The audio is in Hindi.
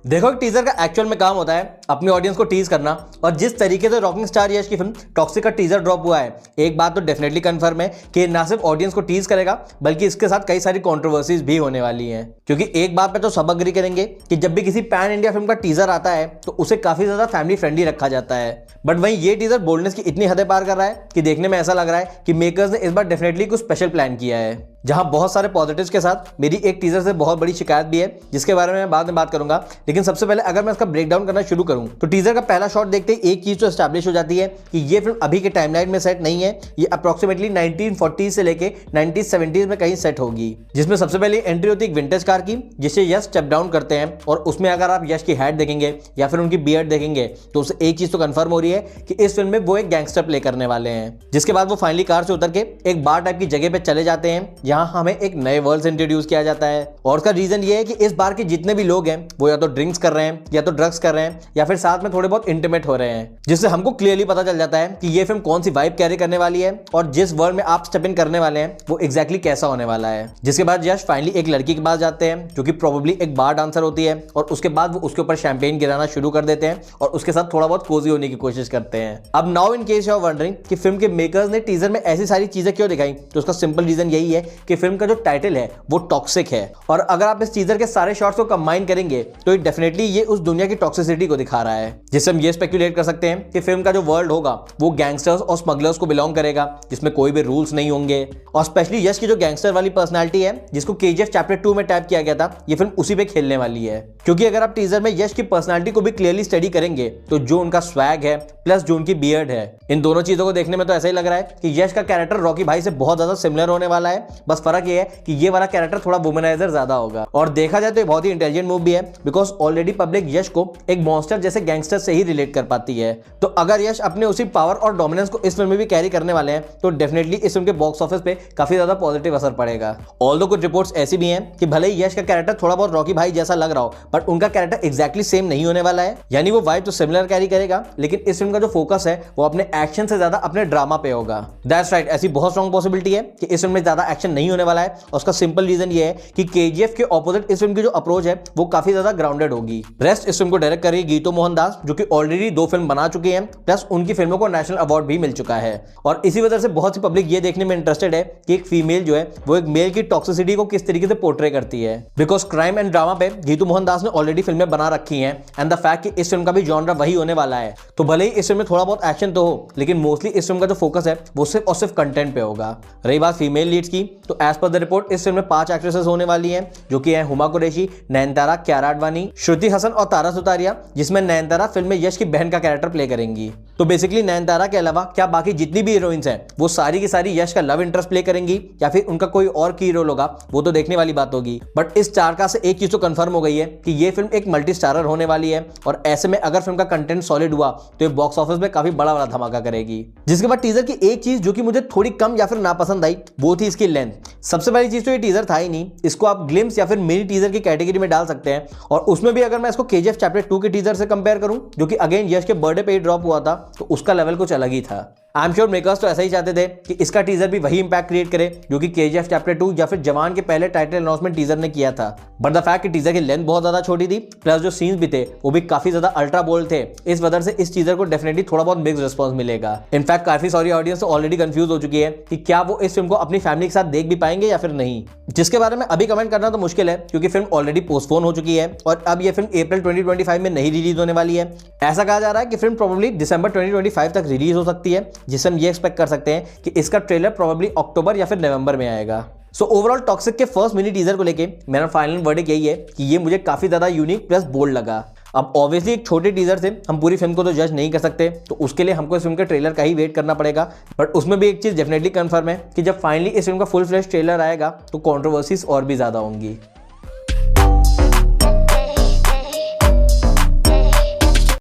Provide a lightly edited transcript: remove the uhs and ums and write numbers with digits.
देखो कि टीजर का एक्चुअल में काम होता है अपनी ऑडियंस को टीज करना, और जिस तरीके से रॉकिंग स्टार यश की फिल्म टॉक्सिक का टीजर ड्रॉप हुआ है, एक बात तो डेफिनेटली कंफर्म है कि ना सिर्फ ऑडियंस को टीज करेगा बल्कि इसके साथ कई सारी कंट्रोवर्सीज भी होने वाली हैं। क्योंकि एक बात पे तो सब अग्री करेंगे कि जब भी किसी पैन इंडिया फिल्म का टीजर आता है तो उसे काफी ज्यादा फैमिली फ्रेंडली रखा जाता है, बट वहीं ये टीजर बोल्डनेस की इतनी हदें पार कर रहा है कि देखने में ऐसा लग रहा है कि मेकर्स ने इस बार डेफिनेटली कुछ स्पेशल प्लान किया है। जहां बहुत सारे पॉजिटिव्स के साथ मेरी एक टीजर से बहुत बड़ी शिकायत भी है, जिसके बारे में मैं बाद में बात करूंगा। लेकिन सबसे पहले अगर मैं इसका ब्रेकडाउन करना शुरू करूं तो टीजर का पहला शॉट देखते ही एक चीज तो एस्टैब्लिश हो जाती है कि ये फिल्म अभी के टाइमलाइन में सेट नहीं है। ये अप्रोक्सीमेटली 1940 से लेके 1970s में कहीं सेट होगी, जिसमें सबसे पहले एंट्री होती है एक विंटेज कार की, जिसे यश स्टेप डाउन करते हैं। और उसमें अगर आप यश की हैट देखेंगे या फिर उनकी बियर्ड देखेंगे तो उससे एक चीज तो कंफर्म हो रही है कि इस फिल्म में वो एक गैंगस्टर प्ले करने वाले हैं। जिसके बाद वो फाइनली कार से उतर के एक बार टाइप की जगह पे चले जाते हैं, जहां हमें एक नए वर्ल्ड इंट्रोड्यूस किया जाता है। और उसका रीजन ये है कि इस बार के जितने भी लोग हैं वो या तो ड्रिंक्स कर रहे हैं या तो ड्रग्स कर रहे हैं या फिर साथ में थोड़े बहुत इंटीमेट हो रहे हैं, जिससे हमको क्लियरली पता चल जाता है कि ये फिल्म कौन सी वाइब कैरी करने वाली है और जिस वर्ल्ड में आप स्टेप इन करने वाले हैं वो एग्जैक्टली कैसा होने वाला है। जिसके बाद यश फाइनली एक लड़की के पास जाते हैं जो कि प्रोबेबली एक बार डांसर होती है, और उसके बाद वो उसके ऊपर शैंपेन गिराना शुरू कर देते हैं और उसके साथ थोड़ा बहुत कोजी होने की कोशिश करते हैं। अब now in case you are wondering कि फिल्म के मेकर्स ने टीजर में ऐसी सारी चीजें क्यों दिखाई, तो उसका सिंपल रीजन यही है कि फिल्म का जो टाइटल है वो टॉक्सिक है, और अगर आप इस टीजर के सारे शॉट्स को कंबाइन करेंगे तो डेफिनेटली ये उस दुनिया की टॉक्सिसिटी को दिखा रहा है, जिससे हम ये स्पेक्युलेट कर सकते हैं कि फिल्म का जो वर्ल्ड होगा वो गैंगस्टर्स और स्मगलर्स को बिलोंग करेगा, जिसमें कोई भी रूल्स नहीं होंगे। और स्पेशली यश की जो गैंगस्टर वाली पर्सनालिटी है जिसको केजीएफ चैप्टर 2 में टैप किया गया था, ये फिल्म उसी पे खेलने वाली है। क्योंकि अगर आप टीजर में यश की पर्सनालिटी को भी क्लियरली स्टडी करेंगे तो जो उनका स्वैग है प्लस जो उनकी बियर्ड है, इन दोनों चीजों को देखने में तो ऐसा ही लग रहा है कि यश का कैरेक्टर रॉकी भाई से बहुत ज्यादा सिमिलर होने वाला है। बस फर्क ये है कि ये वाला कैरेक्टर थोड़ा वुमनाइजर ज्यादा होगा, और देखा जाए तो ये बहुत ही इंटेलिजेंट मूव भी है बिकॉज ऑलरेडी पब्लिक यश को एक मॉन्स्टर जैसे गैंगस्टर से ही रिलेट कर पाती है। तो अगर यश अपने उसी पावर और डोमिनेंस को इस फिल्म में भी कैरी करने वाले हैं तो डेफिनेटली इस फिल्म के बॉक्स ऑफिस पे काफी ज्यादा पॉजिटिव असर पड़ेगा। ऑल्दो कुछ रिपोर्ट्स ऐसी भी हैं कि भले ही यश का कैरेक्टर थोड़ा बहुत रॉकी भाई जैसा लग रहा हो, बट उनका कैरेक्टर एग्जैक्टली सेम नहीं होने वाला है। यानी वो वाइब तो सिमिलर कैरी करेगा, लेकिन इस फिल्म का जो फोकस है वो अपने एक्शन से ज्यादा अपने ड्रामा पे होगा। दैट्स राइट, ऐसी बहुत स्ट्रॉन्ग पॉसिबिलिटी है कि इस फिल्म में ज्यादा एक्शन नहीं होने वाला है, और उसका सिंपल रीजन ये है कि केजीएफ के ऑपोजिट इस फिल्म की जो अप्रोच है वो काफी ज्यादा ग्राउंडेड होगी। रेस्ट इस फिल्म को डायरेक्ट कर रही गीतो मोहन दास, जो कि ऑलरेडी 2 फिल्म बना चुके हैं, प्लस उनकी फिल्मों को नेशनल अवार्ड भी मिल चुका है। और इसी वजह से बहुत सी पब्लिक ये देखने में इंटरेस्टेड है कि एक फीमेल जो है वो एक मेल की टॉक्सिसिटी को किस तरीके से पोर्ट्रे करती है, बिकॉज क्राइम एंड ड्रामा पे गीतो मोहन दास ने ऑलरेडी फिल्में बना रखी हैं, एंड द फैक्ट कि इस फिल्म का भी जॉनरा वही होने वाला है। तो भले ही इस फिल्म में थोड़ा बहुत एक्शन तो हो, लेकिन मोस्टली इस फिल्म का जो फोकस है वो सिर्फ और सिर्फ कंटेंट पे होगा। रही बात फीमेल लीड्स की, तो एज पर द रिपोर्ट इस फिल्म में 5 एक्ट्रेसेस होने वाली हैं, जो कि है हुमा कुरैशी, नयनतारा, कियारा आडवाणी, श्रुति हसन और तारा सुतारिया, जिसमें नयनतारा फिल्म में यश की बहन का कैरेक्टर प्ले करेंगी। तो बेसिकली नयनतारा के अलावा क्या बाकी जितनी भी हीरोइंस हैं वो सारी की सारी यश का लव इंटरेस्ट प्ले करेंगी या फिर उनका कोई और की रोल होगा, वो तो देखने वाली बात होगी। बट इस 4 का से एक चीज तो कंफर्म हो गई है कि ये फिल्म एक मल्टी स्टारर होने वाली है, और ऐसे में अगर फिल्म का कंटेंट सॉलिड हुआ तो ये बॉक्स ऑफिस में काफी बड़ा वाला धमाका करेगी। जिसके बाद टीजर की एक चीज जो कि मुझे थोड़ी कम या फिर नापसंद आई वो थी इसकी लेंथ। सबसे पहली चीज तो ये टीजर था ही नहीं, इसको आप ग्लिम्स या फिर मिनी टीजर की कैटेगरी में डाल सकते हैं। और उसमें भी अगर मैं इसको केजीएफ चैप्टर 2 के टीजर से कंपेयर करूं, जो कि अगेन यश के बर्थडे पे ही ड्रॉप हुआ था, तो उसका लेवल कुछ अलग ही था। आई एम श्योर मेकर्स तो ऐसा ही चाहते थे कि इसका टीजर भी वही इंपैक्ट क्रिएट करे जो कि केजीएफ चैप्टर 2 या फिर जवान के पहले टाइटल अनाउंसमेंट टीजर ने किया था। बट द फैक्ट कि टीजर की लेंथ बहुत ज्यादा छोटी थी, प्लस जो सीन्स भी थे वो भी काफी ज्यादा अल्ट्रा बोल्ड थे, इस वजह से इस टीजर को डेफिनेटली थोड़ा बहुत मिक्स्ड रिस्पॉन्स मिलेगा। इनफैक्ट काफी सारी ऑडियंस तो ऑलरेडी कंफ्यूज हो चुकी है कि क्या वो इस फिल्म को अपनी फैमिली के साथ देख भी पाएंगे या फिर नहीं, जिसके बारे में अभी कमेंट करना तो मुश्किल है क्योंकि फिल्म ऑलरेडी पोस्टपोन हो चुकी है और अब ये फिल्म अप्रैल 2025 में नहीं रिलीज होने वाली है। ऐसा कहा जा रहा है कि फिल्म प्रोबेबली दिसंबर 2025 तक रिलीज हो सकती है, जिससे हम ये एक्सपेक्ट कर सकते हैं कि इसका ट्रेलर प्रोबेबली अक्टूबर या फिर नवंबर में आएगा। सो ओवरऑल टॉक्सिक के फर्स्ट मिनी टीजर को लेके मेरा फाइनल वर्डिक्ट यही है कि ये मुझे काफी ज्यादा यूनिक प्लस बोल्ड लगा। अब ऑब्वियसली एक छोटे टीजर से हम पूरी फिल्म को तो जज नहीं कर सकते, तो उसके लिए हमको इस फिल्म के ट्रेलर का ही वेट करना पड़ेगा। बट उसमें भी एक चीज डेफिनेटली कंफर्म है कि जब फाइनली इस फिल्म का फुल फ्लेश ट्रेलर आएगा तो कंट्रोवर्सीज और भी ज्यादा होंगी।